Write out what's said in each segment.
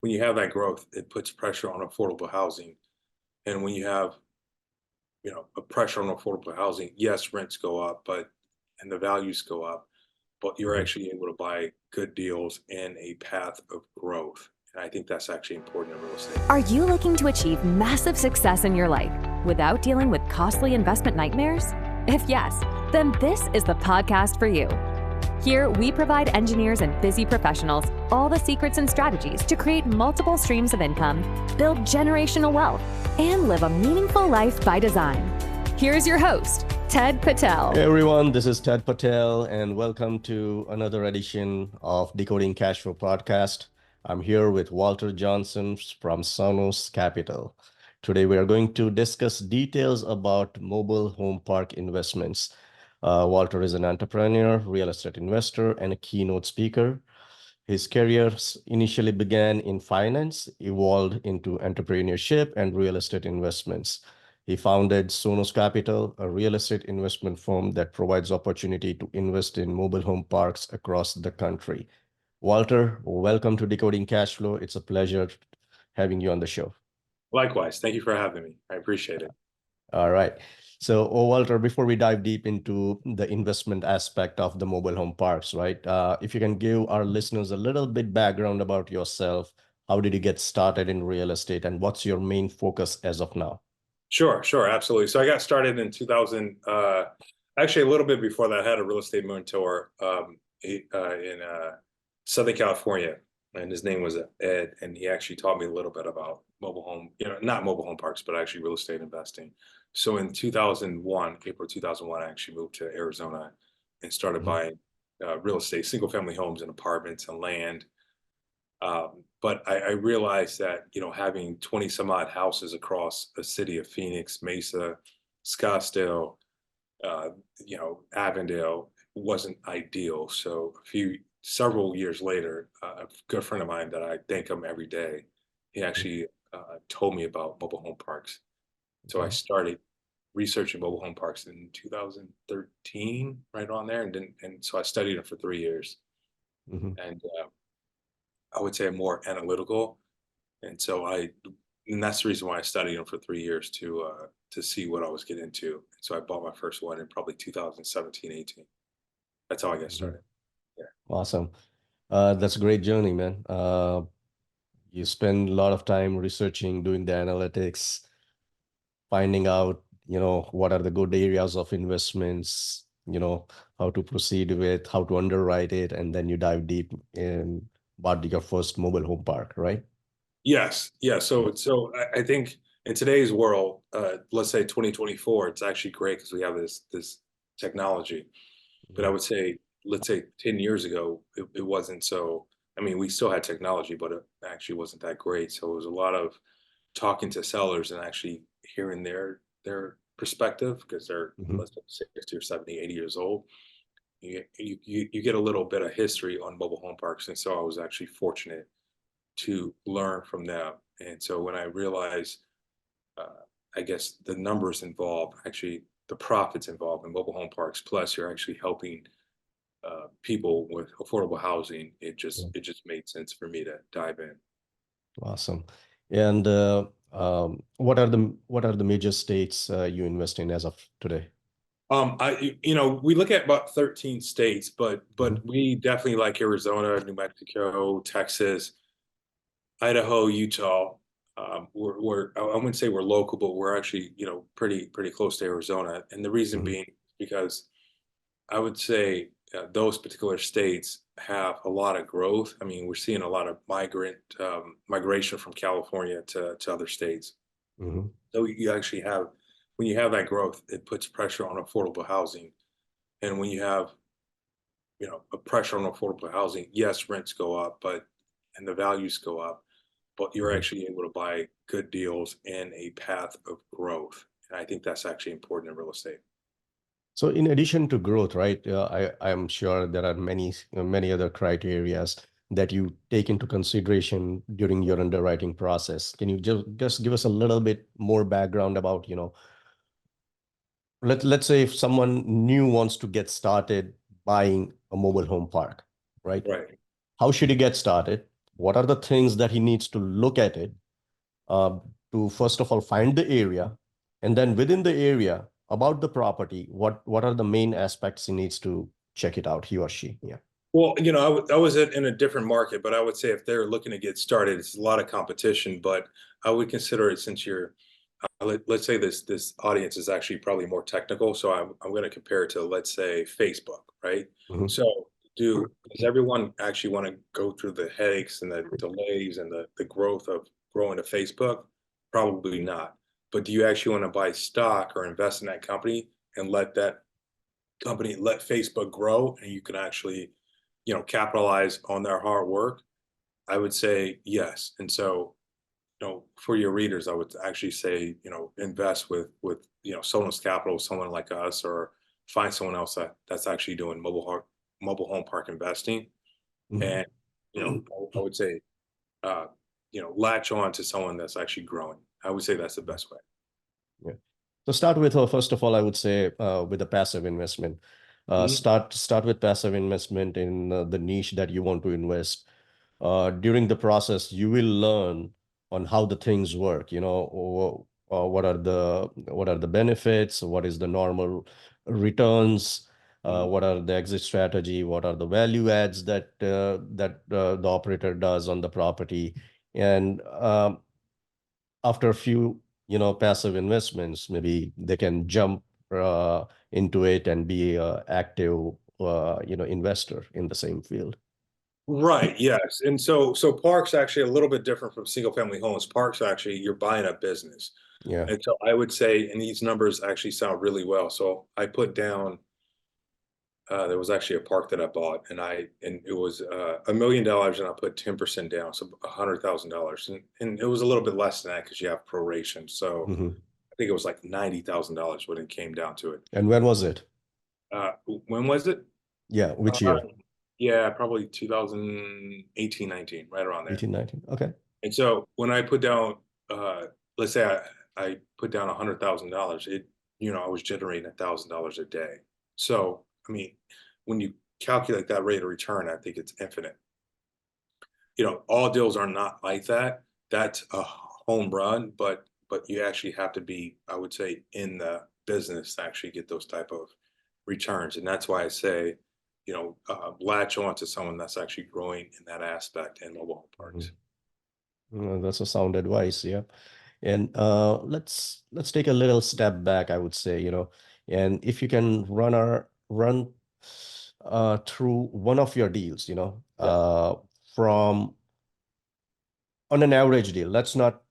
when you have that growth, it puts pressure on affordable housing. And when you have, a pressure on affordable housing, yes, rents go up, and the values go up, but you're Mhm. actually able to buy good deals in a path of growth. And I think that's actually important in real estate. Are you looking to achieve massive success in your life without dealing with costly investment nightmares? If yes, then this is the podcast for you. Here, we provide engineers and busy professionals all the secrets and strategies to create multiple streams of income, build generational wealth, and live a meaningful life by design. Here's your host, Ted Patel. Hey everyone, this is Ted Patel, and welcome to another edition of Decoding Cash Flow podcast. I'm here with Walter Johnson from Sonos Capital. Today, we are going to discuss details about mobile home park investments. Walter is an entrepreneur, real estate investor, and a keynote speaker. His career initially began in finance, evolved into entrepreneurship and real estate investments. He founded Sonos Capital, a real estate investment firm that provides opportunity to invest in mobile home parks across the country. Walter, welcome to Decoding Cash Flow. It's a pleasure having you on the show. Likewise, thank you for having me. I appreciate it. All right. So, Walter, before we dive deep into the investment aspect of the mobile home parks, right? If you can give our listeners a little bit background about yourself, how did you get started in real estate, and what's your main focus as of now? Sure, absolutely. So I got started in 2000. Actually, a little bit before that, I had a real estate mentor in Southern California, and his name was Ed, and he actually taught me a little bit about mobile home, not mobile home parks, but actually real estate investing. So in 2001, April 2001, I actually moved to Arizona and started buying real estate, single family homes and apartments and land. But I realized that, having 20 some odd houses across the city of Phoenix, Mesa, Scottsdale, Avondale wasn't ideal. So several years later, a good friend of mine that I thank him every day, he actually told me about mobile home parks. So I started researching mobile home parks in 2013, right on there, and so I studied them for 3 years, and I would say I'm more analytical, and that's the reason why I studied them for 3 years to see what I was getting into. So I bought my first one in probably 2017, 18. That's how I got started. Yeah. Awesome. That's a great journey, man. You spend a lot of time researching, doing the analytics, finding out, what are the good areas of investments, how to proceed with, how to underwrite it, and then you dive deep in bought your first mobile home park, right? Yes. Yeah. So I think in today's world, let's say 2024, it's actually great because we have this technology. But I would say, let's say 10 years ago, it wasn't so. I mean, we still had technology, but it actually wasn't that great. So it was a lot of talking to sellers and actually hearing their perspective because they're, Mhm. let's say, 60 or 70, 80 years old. You get a little bit of history on mobile home parks, and so I was actually fortunate to learn from them. And so when I realized, I guess the numbers involved, actually the profits involved in mobile home parks, plus you're actually helping people with affordable housing, Yeah. it just made sense for me to dive in. Awesome. And what are the major states you invest in as of today? We look at about 13 states, but Mhm. we definitely like Arizona, New Mexico, Texas, Idaho, Utah. I wouldn't say we're local, but we're actually, pretty close to Arizona. And the reason Mhm. being because I would say those particular states have a lot of growth. I mean, we're seeing a lot of migration from California to other states. Mhm. So you actually have, when you have that growth, it puts pressure on affordable housing. And when you have, a pressure on affordable housing, yes, rents go up, and the values go up, but you're Mhm. actually able to buy good deals in a path of growth. And I think that's actually important in real estate. So in addition to growth, right, I'm sure there are many other criterias that you take into consideration during your underwriting process. Can you just give us a little bit more background about, let's say if someone new wants to get started buying a mobile home park, right? Right. How should he get started? what are the things that he needs to look at it to first of all find the area, and then within the area about the property, what are the main aspects he needs to check it out, he or she? Yeah. Well, I was in a different market, but I would say if they're looking to get started, it's a lot of competition. But I would consider it, since you're, let's say this audience is actually probably more technical, so I'm going to compare it to, let's say, Facebook, right? Mhm. So does everyone actually want to go through the headaches and the delays and the growth of growing a Facebook? Probably not. But do you actually want to buy stock or invest in that company and let that company, let Facebook grow, and you can actually, capitalize on their hard work? I would say yes. And so, for your readers, I would actually say, invest with Sonos Capital, someone like us, or find someone else that's actually doing mobile home park investing. Mhm. And, I would say, latch on to someone that's actually growing. I would say that's the best way. Yeah. So start with, first of all, I would say with a passive investment. Mhm. Start with passive investment in the niche that you want to invest. During the process, you will learn on how the things work. What are the benefits? What is the normal returns? What are the exit strategy? What are the value adds that the operator does on the property? And after a few passive investments, maybe they can jump into it and be a active investor in the same field. Right. Yes. And so parks actually a little bit different from single family homes. Parks actually, you're buying a business. Yeah. And so I would say, and these numbers actually sound really well. So I put down, there was actually a park that I bought, and it was $1 million, and I put 10% down, so $100,000, and it was a little bit less than that because you have proration. So Hmm. I think it was like $90,000 when it came down to it. And when was it? When was it? Yeah, which Uh, year? yeah, probably 2018, 19, right around there. 18, 19. Okay. And so when I put down, let's say I put down $100,000, I was generating $1,000 a day. So, I mean, when you calculate that rate of return, I think it's infinite. All deals are not like that. That's a home run, but you actually have to be, I would say, in the business to actually get those type of returns. And that's why I say, latch on to someone that's actually growing in that aspect in mobile home parks. That's a sound advice. Yeah. And let's take a little step back, I would say, and if you can run through one of your deals, Yeah. from on an average deal. Let's not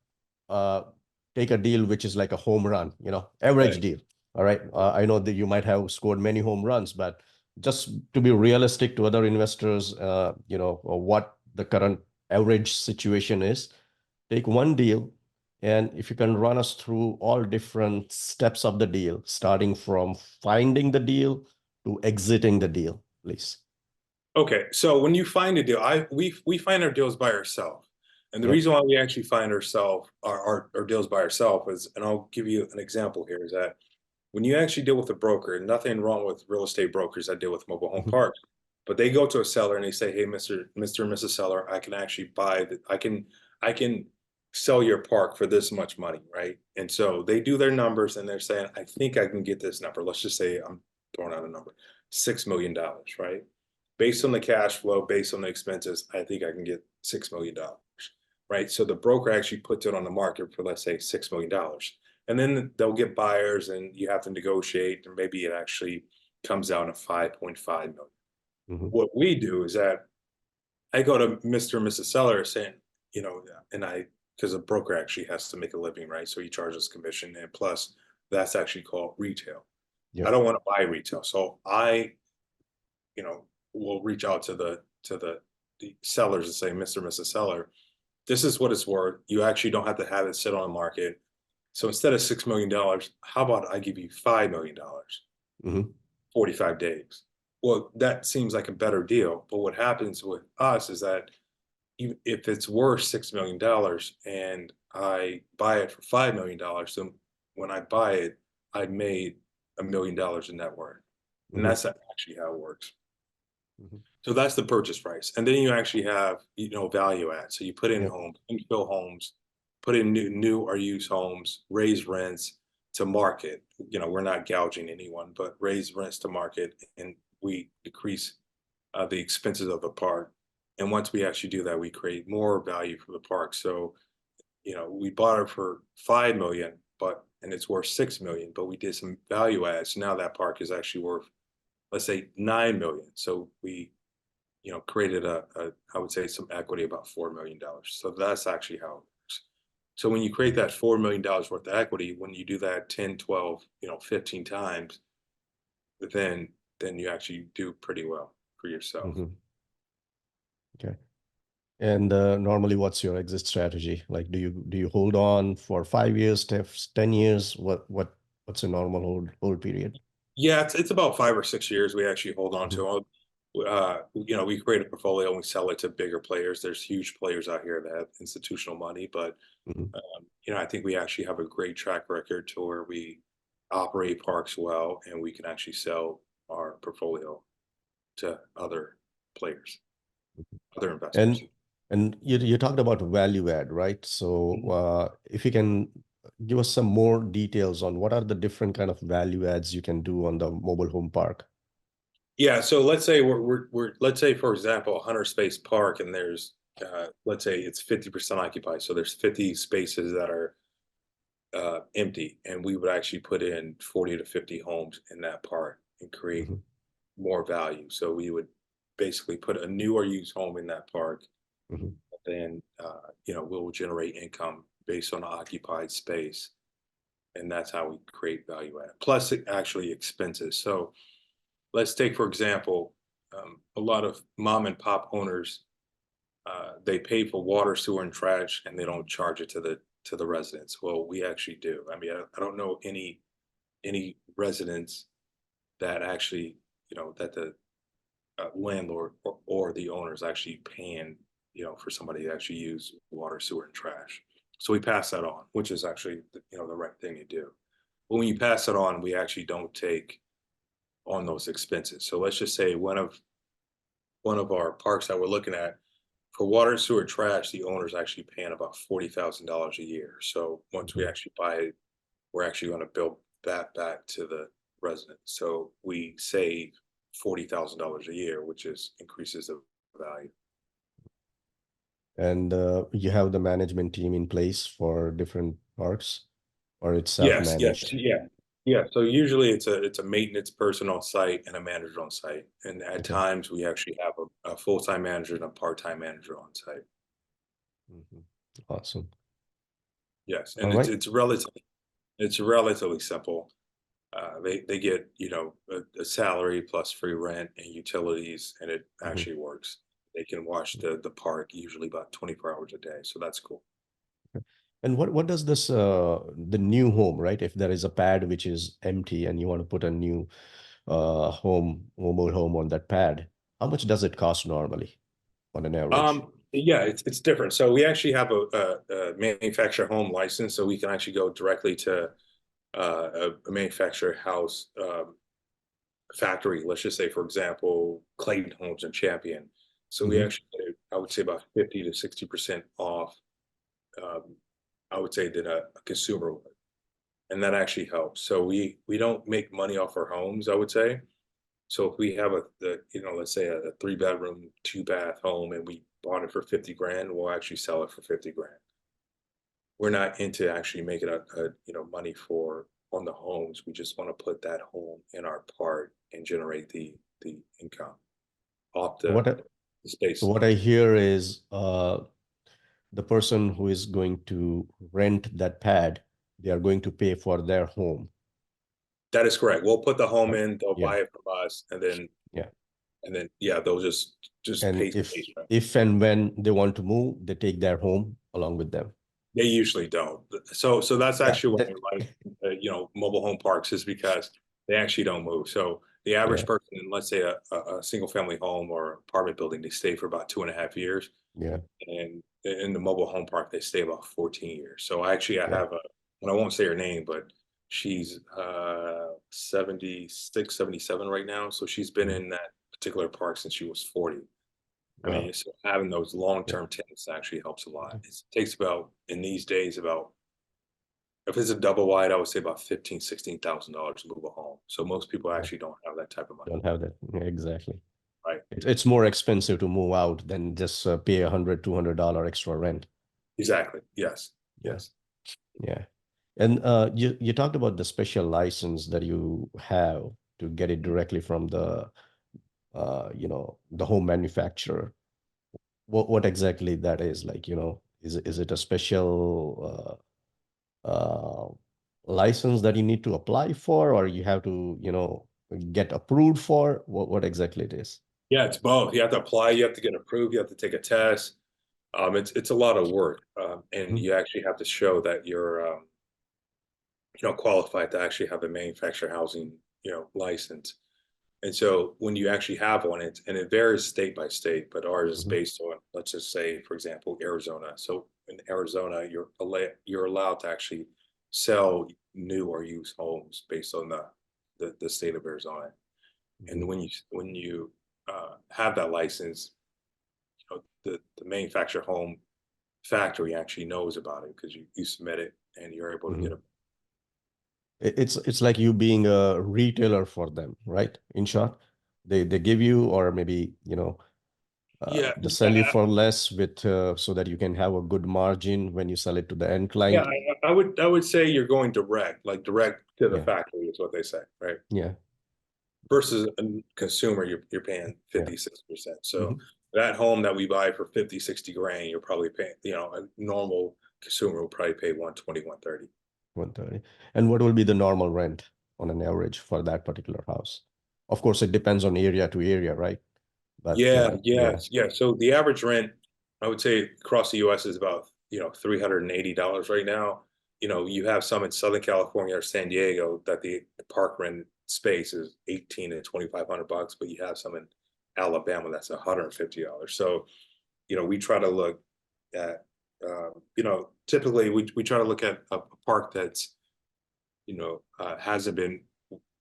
take a deal which is like a home run, average Right. deal. All right. I know that you might have scored many home runs, but just to be realistic to other investors, what the current average situation is, take one deal. And if you can run us through all different steps of the deal, starting from finding the deal to exiting the deal, please. Okay, so when you find a deal, we find our deals by ourselves, and the Yep. reason why we actually find our deals by ourselves is, and I'll give you an example here, is that when you actually deal with a broker, and nothing wrong with real estate brokers that deal with mobile home Mhm. parks, but they go to a seller and they say, "Hey, Mr. and Mrs. Seller, I can actually I can sell your park for this much money," right? And so they do their numbers and they're saying, "I think I can get this number." Let's just say I'm throwing out a number, $6 million, right? Based on the cash flow, based on the expenses, I think I can get $6 million, right? So the broker actually puts it on the market for, let's say, $6 million. And then they'll get buyers and you have to negotiate, and maybe it actually comes down to 5.5 million. Mhm. What we do is that I go to Mr. and Mrs. Seller saying, because a broker actually has to make a living, right? So he charges commission, and plus that's actually called retail. Yep. I don't want to buy retail. So I, will reach out to the sellers and say, Mr. and Mrs. Seller, this is what it's worth. You actually don't have to have it sit on the market. So instead of $6 million, how about I give you $5 million, Mhm. 45 days? Well, that seems like a better deal. But what happens with us is that even if it's worth $6 million and I buy it for $5 million, then when I buy it, I made $1 million in net worth. And Mhm. that's actually how it works. Mhm. So that's the purchase price. And then you actually have, value add. So you put in Yeah. homes, infill homes, put in new or used homes, raise rents to market. We're not gouging anyone, but raise rents to market, and we decrease the expenses of the park. And once we actually do that, we create more value for the park. So, we bought it for 5 million, and it's worth 6 million, but we did some value adds. Now that park is actually worth, let's say, 9 million. So we, created I would say some equity, about $4 million. So that's actually how it works. So when you create that $4 million worth of equity, when you do that 10, 12, 15 times, then you actually do pretty well for yourself. Mhm. Okay. And normally, what's your exit strategy? Like, do you hold on for 5 years, 10 years? What's a normal hold period? Yeah, it's about 5 or 6 years we actually hold on Mhm. to them. We create a portfolio and we sell it to bigger players. There's huge players out here that have institutional money, but Mhm. I think we actually have a great track record to where we operate parks well, and we can actually sell our portfolio to other players, other investors. And you talked about value add, right? So if you can give us some more details on what are the different kind of value adds you can do on the mobile home park. Yeah, so let's say let's say, for example, a 100 space park, and there's let's say it's 50% occupied. So there's 50 spaces that are empty, and we would actually put in 40 to 50 homes in that park and create Mhm. more value. So we would basically put a new or used home in that park, Mhm. then we'll generate income based on occupied space, and that's how we create value add. Plus, it actually expenses. So let's take, for example, a lot of mom and pop owners. They pay for water, sewer, and trash, and they don't charge it to the residents. Well, we actually do. I mean, I don't know any residents that actually, that the landlord or the owner is actually paying, for somebody to actually use water, sewer, and trash. So we pass that on, which is actually, the right thing to do. But when you pass it on, we actually don't take on those expenses. So let's just say one of our parks that we're looking at, for water, sewer, trash, the owner's actually paying about $40,000 a year. So once we Mhm. actually buy it, we're actually going to build that back to the resident. So we save $40,000 a year, which increases the value. And you have the management team in place for different parks, or it's Yes, yes, self-managed? yeah, yeah. So usually it's a maintenance person on site and a manager on site, and at Okay. times we actually have a full-time manager and a part-time manager on site. Mhm. Awesome. Yes, All and it's right. it's relatively it's relatively simple. They get, a salary plus free rent and utilities, and it Mhm. actually works. They can watch the park usually about 24 hours a day, so that's cool. And what does this the new home, right? If there is a pad which is empty and you want to put a new mobile home on that pad, how much does it cost normally on an average? Yeah, it's different. So we actually have a manufacturer home license, so we can actually go directly to a manufacturer house factory. Let's just say, for example, Clayton Homes and Champion. So we Hmm. actually, I would say, about 50 to 60% off. Um, I would say, than a consumer would, and that actually helps. So we don't make money off our homes, I would say. So if we have let's say a 3 bedroom, 2 bath home, and we bought it for 50 grand, we'll actually sell it for 50 grand. We're not into actually making money on the homes. We just want to put that home in our park and generate the income off So the space. what I hear is the person who is going to rent that pad, they are going to pay for their home. That is correct. We'll put the home Right? in, they'll Yeah, buy it from us, yeah. and then yeah, they'll just And pay space rent. if and when they want to move, they take their home along with them. They usually don't. So that's Yeah, actually why I like mobile home parks, is because they actually don't move. So the average yeah, person in, let's say, a single family home or apartment building, they stay for about 2.5 years, yeah, and in the mobile home park they stay about 14 years. So I yeah. have and I won't say her name, but she's 76, 77 right now. So she's been Mhm. in that particular park since she was 40. I Wow. mean, so having those long-term tenants actually helps a lot. It takes about, in these days, about, if it's a double wide, I would say about $15,000-$16,000 to move a home. So most people actually don't have that type of money, Don't have that. Yeah, exactly. right? It's more expensive to move out than just pay $100-$200 extra rent. Exactly. Yes. Yeah. Yes. Yeah. And you talked about the special license that you have to get it directly from the the home manufacturer. What exactly that is, like, is it a special license that you need to apply for, or you have to, get approved for? What exactly it is? Yeah, it's both. You have to apply, you have to get approved, you have to take a test. It's a lot of work, and Mhm. you actually have to show that you're qualified to actually have a manufactured housing license. And so when you actually have one, and it varies state by state, but ours is Mhm. based on, let's just say, for example, Arizona. So in Arizona, you're allowed to actually sell new or used homes based on the state of Arizona. And Mhm. when you have that license, the manufactured home factory actually knows about it because you submit it and you're able to get Mhm. a. It's like you being a retailer for them, right? In short, they give you, or maybe, Yeah, they sell you for less with so that you can have a good margin when you sell it to the end yeah, client. I would say you're going direct, like direct to the Yeah, factory is what they say, right? yeah, Versus a consumer, you're paying yeah. 50-60%. So Mhm. that home that we buy for 50-60 grand, you're probably paying, a normal consumer will probably pay 120, 130. 130. And what will be the normal rent on an average for that particular house? Of course, it depends on area to area, right? But Yeah, yeah, yeah. yeah. So the average rent, I would say across the US is about, $380 right now. You have some in Southern California or San Diego that the park rent space is 18 and $2,500, but you have some in Alabama that's $150. So, we try to look at, typically we try to look at a park that's, hasn't been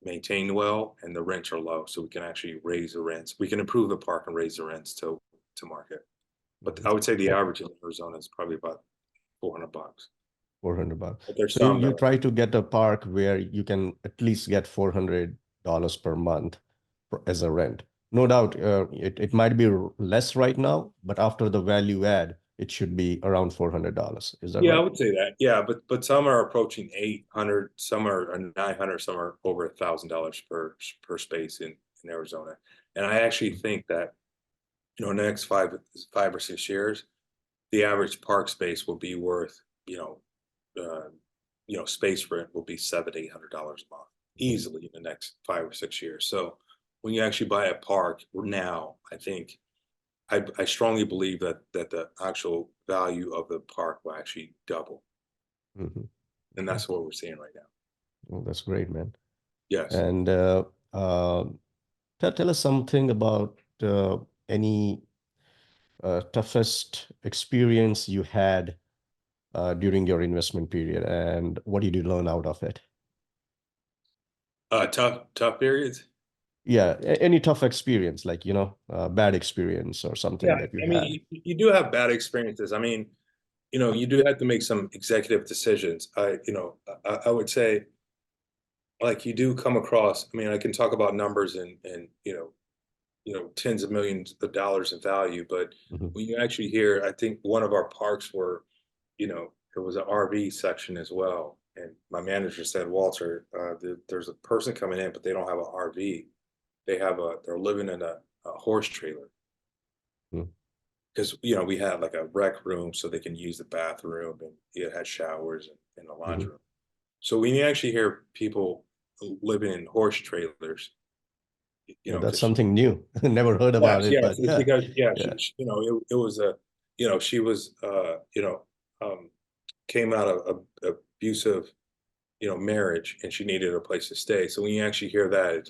maintained well and the rents are low, so we can actually raise the rents. We can improve the park and raise the rents to market. But Mhm. I would say the average in Arizona is probably about $400. $400. But there's So you, some that you are, try to get a park where you can at least get $400 per month as a rent. No doubt, it might be less right now, but after the value add, it should be around $400. Is that yeah, I right? would say that. Yeah, but some are approaching 800, some are 900, some are over $1,000 per space in Arizona. And I actually think that, in the next 5 or 6 years, the average park space will be worth, uh, space rent will be $700-$800 a month Mhm. easily in the next 5 or 6 years. So when you actually buy a park now, I think I strongly believe that the actual value of the park will actually double, Mhm. and Okay. that's what we're seeing right now. Well, that's great, man. Yes. And uh, tell us something about any toughest experience you had during your investment period, and what did you learn out of it? Tough periods. Yeah, any tough experience, like, bad experience or Yeah, something that you I had. mean, you do have bad experiences. I mean, you do have to make some executive decisions. I would say, like, you do come across. I mean, I can talk about numbers and tens of millions of dollars in value, but Mhm. when you actually hear, I think one of our parks were, there was an RV section as well, and my manager said, Walter, there's a person coming in, but they don't have an RV. They're living in a horse trailer Mhm. because we had like a rec room so they can use the bathroom, and it had showers and a laundry Mhm. room. So when you actually hear people living in horse trailers, Well, that's because something new. Never heard about yes, it, yes, but it's yeah, because yeah. it was she was um, came out of a abusive marriage, and she needed a place to stay. So when you actually hear that,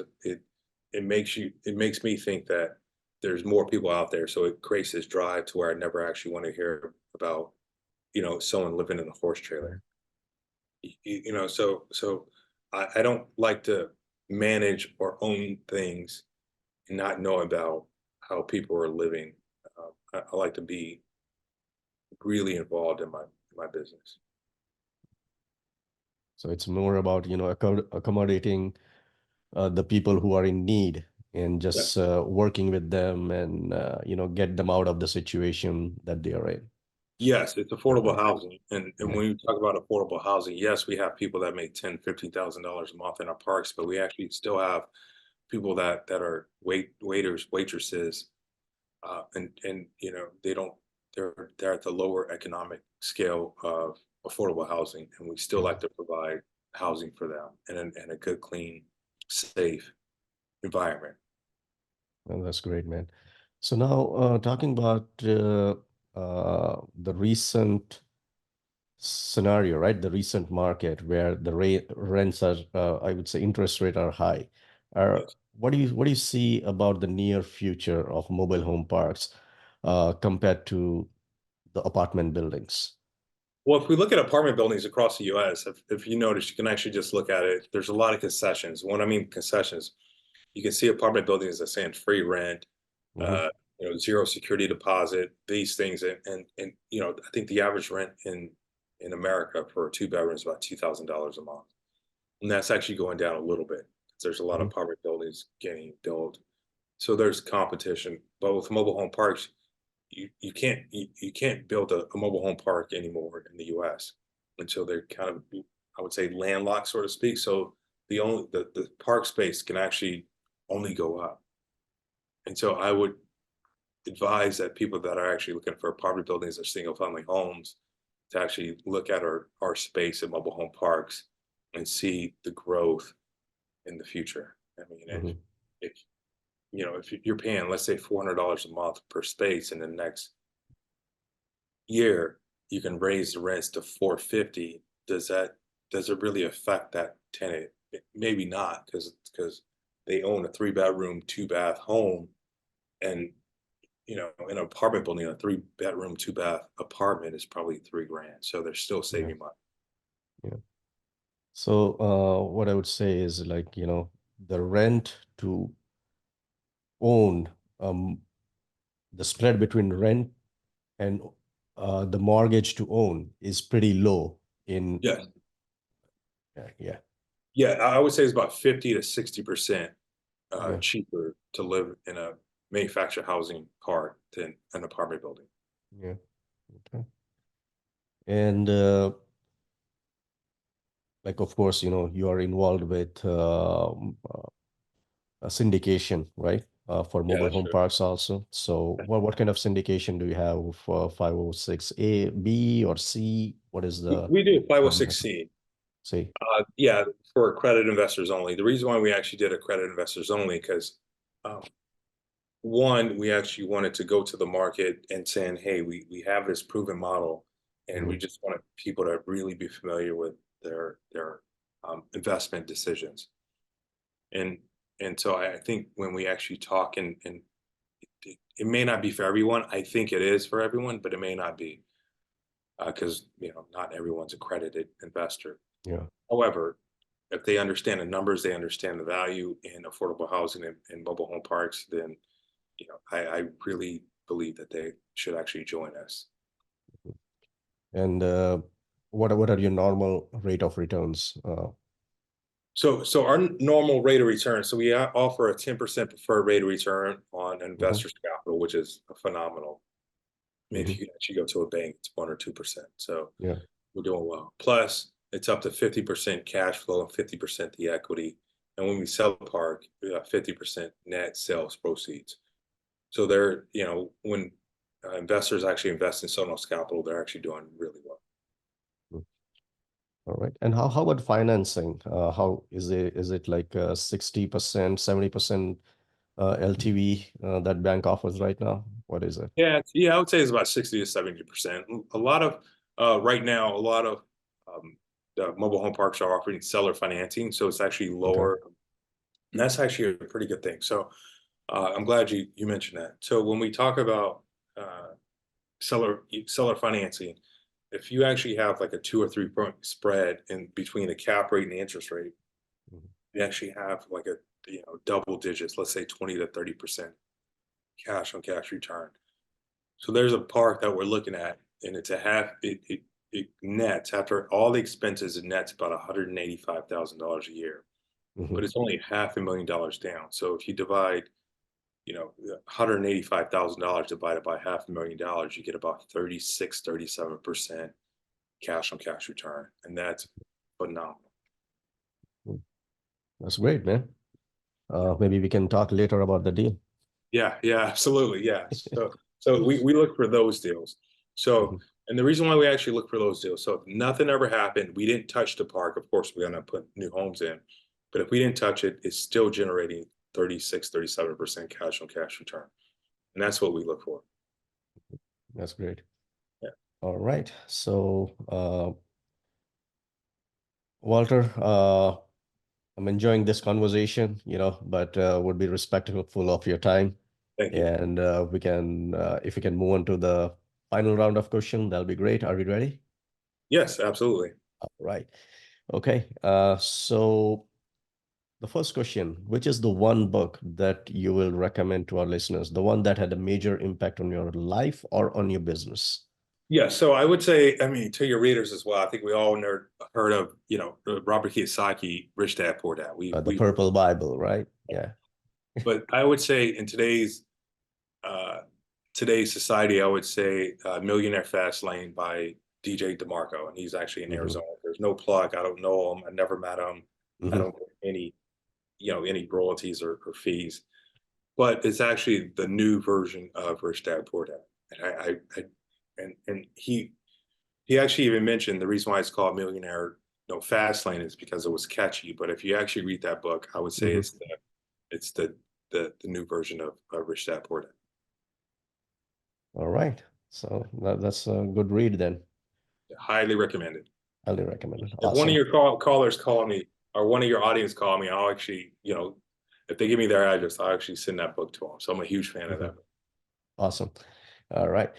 it makes me think that there's more people out there. So it creates this drive to where I never actually want to hear about someone living in a horse trailer. So I don't like to manage or own things and not know about how people are living. I like to be really involved in my business. So it's more about, accommodating the people who are in need and Yeah. just working with them and, get them out of the situation that they are in. Yes, it's affordable housing. And Yeah. when you talk about affordable housing, yes, we have people that make $10,000-$15,000 a month in our parks, but we actually still have people that are waiters, waitresses, and they're at the lower economic scale of affordable housing, and we still like to provide housing for them and a good, clean, safe environment. Well, that's great, man. So now talking about the recent scenario, right? The recent market where the rents are, I would say, interest rate are high. Yes. What do you see about the near future of mobile home parks compared to the apartment buildings? Well, if we look at apartment buildings across the US, if you notice, you can actually just look at it. There's a lot of concessions. When I mean concessions, you can see apartment buildings that saying free rent, Mhm. zero security deposit, these things. And I think the average rent in America for a 2 bedroom is about $2,000 a month. And that's actually going down a little bit. There's a lot of Mhm. apartment buildings getting built. So there's competition. But with mobile home parks, you can't build a mobile home park anymore in the US until they're kind of, I would say, landlocked, so to speak. So the park space can actually only go up. And so I would advise that people that are actually looking for apartment buildings or single family homes to actually look at our space in mobile home parks and see the growth in the future. I mean, Mhm. if you're paying, let's say, $400 a month per space, in the next year you can raise the rents to 450, does it really affect that tenant? Maybe not, because they own a 3 bedroom, 2 bath home, and in an apartment building, a 3 bedroom, 2 bath apartment is probably $3 grand. So they're still Yeah. saving money. Yeah. So what I would say is like, the rent to own, the spread between rent and the mortgage to own is pretty low in, Yeah. yeah, Yeah. I would say it's about 50 to 60% yeah, cheaper to live in a manufactured housing park than an apartment building. yeah. Okay. And like, of course, you are involved with a syndication, right? For Yeah, mobile that's home true. parks also. So what kind of syndication do you have for 506A, B, or C? What is the We do format? 506C. See? Yeah, for accredited investors only. The reason why we actually did accredited investors only, because um, one, we actually wanted to go to the market and saying, hey, we have this proven model, and we Mhm. just wanted people to really be familiar with their investment decisions. And so I think when we actually talk, and it may not be for everyone. I think it is for everyone, but it may not be, because not everyone's accredited investor. Yeah. However, if they understand the numbers, they understand the value in affordable housing and mobile home parks, then I really believe that they should actually join us. And what are your normal rate of returns? So our normal rate of return, so we offer a 10% preferred rate of return on Mhm. investors' capital, which is phenomenal. I mean, if Mhm. you actually go to a bank, it's 1 or 2%. So Yeah. we're doing well. Plus, it's up to 50% cash flow and 50% the equity. And when we sell the park, we have 50% net sales proceeds. So when investors actually invest in Sonos Capital, they're actually doing really well. Mm. All right. And how about financing? How is it like 60%, 70% LTV that bank offers right now? What is it? Yeah, I would say it's about 60 to 70%. A lot of right now, a lot of the mobile home parks are offering seller financing, so it's actually Okay. lower. And that's actually a pretty good thing. So I'm glad you mentioned that. So when we talk about uh, seller financing, if you actually have like a 2 or 3 point spread in between the cap rate and the interest rate, Mhm. you actually have like a double digits, let's say 20 to 30% cash on cash return. So there's a park that we're looking at, and it's it nets, after all the expenses, it nets about $185,000 a year, but it's only $500,000 down. So if you divide, $185,000 divided by $500,000, you get about 37% cash on cash return. And that's phenomenal. That's great, man. Maybe we can talk later about the deal. Yeah, absolutely. Yeah. So we look for those deals. So, and the reason why we actually look for those deals, so if nothing ever happened, we didn't touch the park. Of course, we're going to put new homes in, but if we didn't touch it, it's still generating 37% cash on cash return. And that's what we look for. That's great. Yeah. All right. So, Walter, I'm enjoying this conversation, but would be respectful of your time. Thank you. And if we can move on to the final round of questions, that'll be great. Are we ready? Yes, absolutely. All right. Okay. So the first question, which is the one book that you will recommend to our listeners, the one that had a major impact on your life or on your business? Yeah, so I would say, to your readers as well, I think we all heard of, Robert Kiyosaki, Rich Dad, Poor Dad. The Purple Bible, right? Yeah. But I would say in today's society, I would say Millionaire Fastlane by DJ DeMarco, and he's actually in Arizona. There's no plug. I don't know him. I never met him. I don't get any royalties or fees. But it's actually the new version of Rich Dad, Poor Dad. And he actually even mentioned the reason why it's called Millionaire Fastlane is because it was catchy. But if you actually read that book, I would say it's the new version of Rich Dad, Poor Dad. All right. So that's a good read then. Highly recommended. Highly recommended. If one of your callers call me, or one of your audience call me, I'll actually, if they give me their address, I'll actually send that book to them. So I'm a huge fan of that book. Awesome. All right.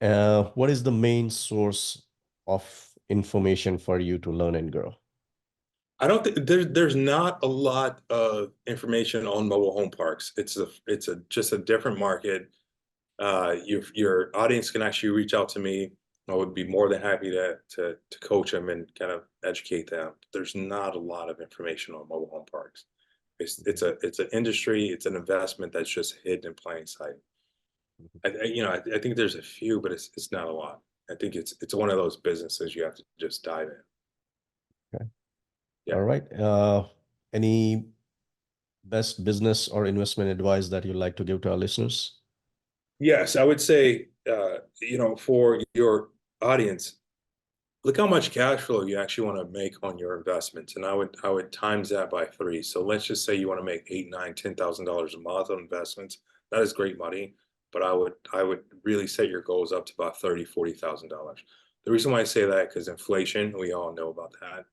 What is the main source of information for you to learn and grow? I don't think there's not a lot of information on mobile home parks. It's just a different market. Your audience can actually reach out to me. I would be more than happy to coach them and kind of educate them. There's not a lot of information on mobile home parks. It's an industry. It's an investment that's just hidden in plain sight. I think there's a few, but it's not a lot. I think it's one of those businesses you have to just dive in. Okay. Yeah. All right. Any best business or investment advice that you'd like to give to our listeners? Yes, I would say, for your audience, look how much cash flow you actually want to make on your investments, and I would times that by 3. So let's just say you want to make $8,000, $9,000, $10,000 a month on investments. That is great money. But I would really set your goals up to about $30,000, $40,000. The reason why I say that, because inflation, we all know about that.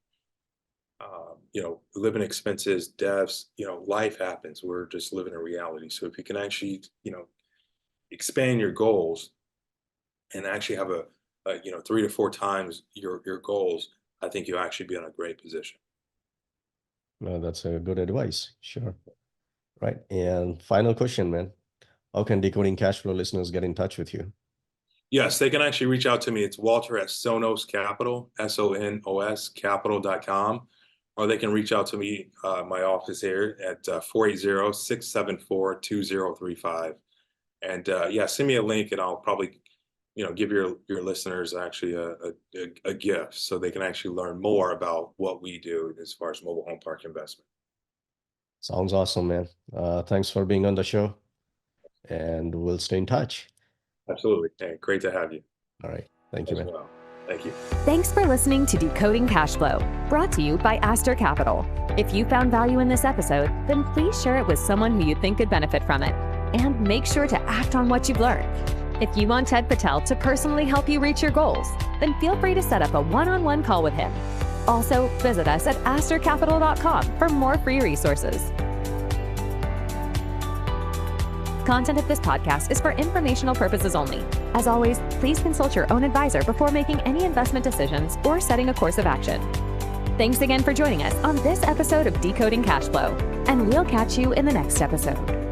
Living expenses, deaths, life happens. We're just living in reality. So if you can actually, expand your goals and actually have 3 to 4 times your goals, I think you'll actually be in a great position. No, that's a good advice. Sure. Right. And final question, man. How can Decoding Cashflow listeners get in touch with you? Yes, they can actually reach out to me. It's Walter at Sonos Capital, SONOS Capital.com, or they can reach out to me, my office here at 480-674-2035. And send me a link, and I'll probably, give your listeners actually a gift so they can actually learn more about what we do as far as mobile home park investment. Sounds awesome, man. Thanks for being on the show. And we'll stay in touch. Absolutely. Hey, great to have you. All right. Thank you, man. Well. Thank you. Thanks for listening to Decoding Cashflow, brought to you by Aster Capital. If you found value in this episode, then please share it with someone who you think could benefit from it. And make sure to act on what you've learned. If you want Ted Patel to personally help you reach your goals, then feel free to set up a one-on-one call with him. Also, visit us at astercapital.com for more free resources. Content of this podcast is for informational purposes only. As always, please consult your own advisor before making any investment decisions or setting a course of action. Thanks again for joining us on this episode of Decoding Cashflow. and we'll catch you in the next episode.